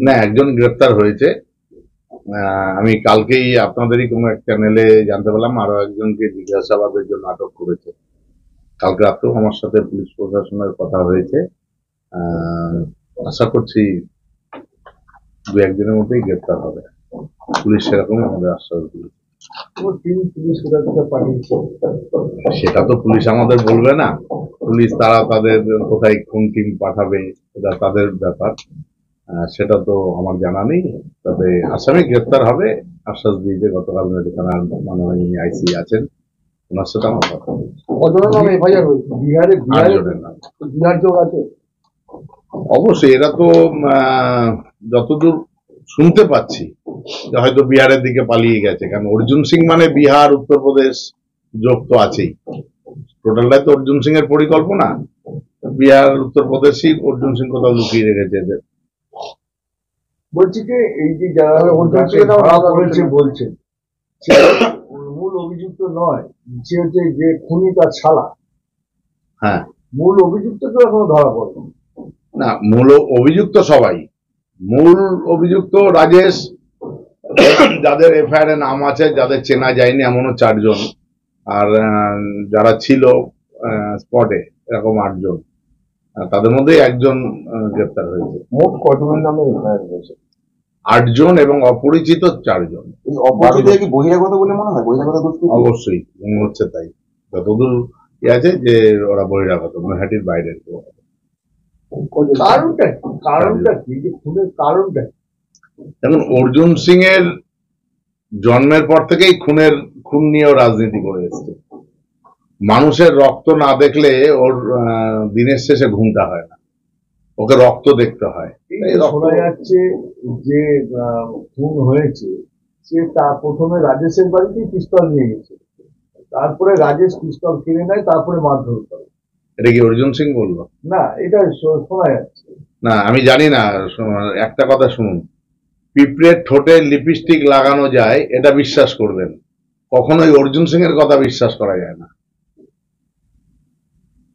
না, একজন গ্রেপ্তার হয়েছে। আমি কালকেই আপনাদেরই কোনো এক চ্যানেলে জানতে পারলাম আরো একজনকে জিজ্ঞাসাবাদের জন্য আটক করেছে। কালকে রাতেও আমার সাথে পুলিশ প্রশাসনের কথা হয়েছে। আশা করছি দু একদিনের মধ্যেই গ্রেপ্তার হবে। পুলিশ সেরকম আমাদের আশ্বাস দিয়েছে। সেটা তো পুলিশ আমাদের বলবে না। পুলিশ তারা তাদের কোথায় কোন টিম পাঠাবে এটা তাদের ব্যাপার, সেটা তো আমার জানা নেই। তবে আসামি গ্রেপ্তার হবে আশ্বাস দিয়েছে গতকাল থানার মাননীয় আইসি আছেন, ওনার সাথে আমার কথা হয়েছে। অবশ্যই এরা তো যতদূর শুনতে পাচ্ছি হয়তো বিহারের দিকে পালিয়ে গেছে, কারণ অর্জুন সিং মানে বিহার উত্তরপ্রদেশ যোগ তো আছেই। টোটালটাই তো অর্জুন সিং এর পরিকল্পনা। বিহার উত্তরপ্রদেশই অর্জুন সিং কোথাও লুকিয়ে রেখেছে এদের। বলছি যে এই যে যারা ধরা পড়েছে বলছেন মূল অভিযুক্ত নয়, সে হচ্ছে যে খুনি তার শালা। হ্যাঁ, মূল অভিযুক্ত তো এখনো ধরা পড়েনি। না, মূল অভিযুক্ত সবাই। মূল অভিযুক্ত রাজেশ, যাদের এফআইআর এর নাম আছে, যাদের চেনা যায়নি এমনও 4 জন, আর যারা ছিল স্পটে এরকম 8 জন। তাদের মধ্যে একজন গ্রেপ্তার হয়েছে। মোট কতজনের নামে এফআইআর হয়েছে? 8 জন এবং অপরিচিত 4 জন। এই অপরিচিত কি বহিরাগত বলে মনে হয়? বহিরাগত দুষ্কৃতী? অবশ্যই মনে হচ্ছে তাই। যতদূর আছে যে ওরা বহিরাগত, নৈহাটির বাইরের। কারণটা কি যে খুনের কারণটা? এখন অর্জুন সিং এর জন্মের পর থেকেই খুন নিয়েও রাজনীতি করে এসছে। মানুষের রক্ত না দেখলে ওর দিনের শেষে ঘুমটা হয় না, ওকে রক্ত দেখতে হয়। শোনা যাচ্ছে যে খুন হয়েছে সে তা প্রথমে রাজেশের বাড়িতেই পিস্তল নিয়ে গেছে, তারপরে রাজেশ পিস্তল কিনে নেয়, তারপরে মারধর করে। এটা কি অর্জুন সিং বললো? না, এটা শোনা যাচ্ছে। না, আমি জানি না। একটা কথা শুনুন, পিঁপড়ের ঠোঁটে লিপস্টিক লাগানো যায় এটা বিশ্বাস করবেন, কখনোই অর্জুন সিং এর কথা বিশ্বাস করা যায় না।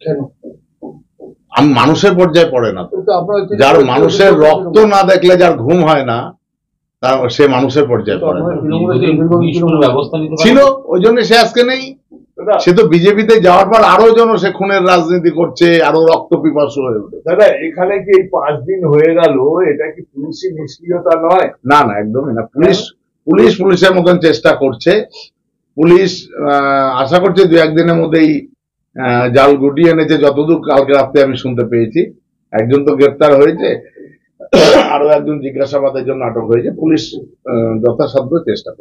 কেন? মানুষের পর্যায়ে পড়ে না তো। যার মানুষের রক্ত না দেখলে যার ঘুম হয় না, তার সে মানুষের পর্যায়ে পড়ে না। ছিল, ওই জন্য সে আজকে নেই। সে তো বিজেপিতে যাওয়ার পর আরো যেন সে খুনের রাজনীতি করছে, আরো রক্ত পিপাসু হয়ে উঠে। দাদা, এখানে কি এই 5 দিন হয়ে গেল, এটা কি পুলিশি নিষ্ক্রিয়তা নয়? না না, একদমই না। পুলিশের মতন চেষ্টা করছে। পুলিশ আশা করছে 2-1 দিনের মধ্যেই জাল গুটিয়ে এনেছে, যতদূর কালকে রাত্রে আমি শুনতে পেয়েছি। একজন তো গ্রেপ্তার হয়েছে, আরো একজন জিজ্ঞাসাবাদের জন্য আটক হয়েছে। পুলিশ যথাসাধ্য চেষ্টা করছে।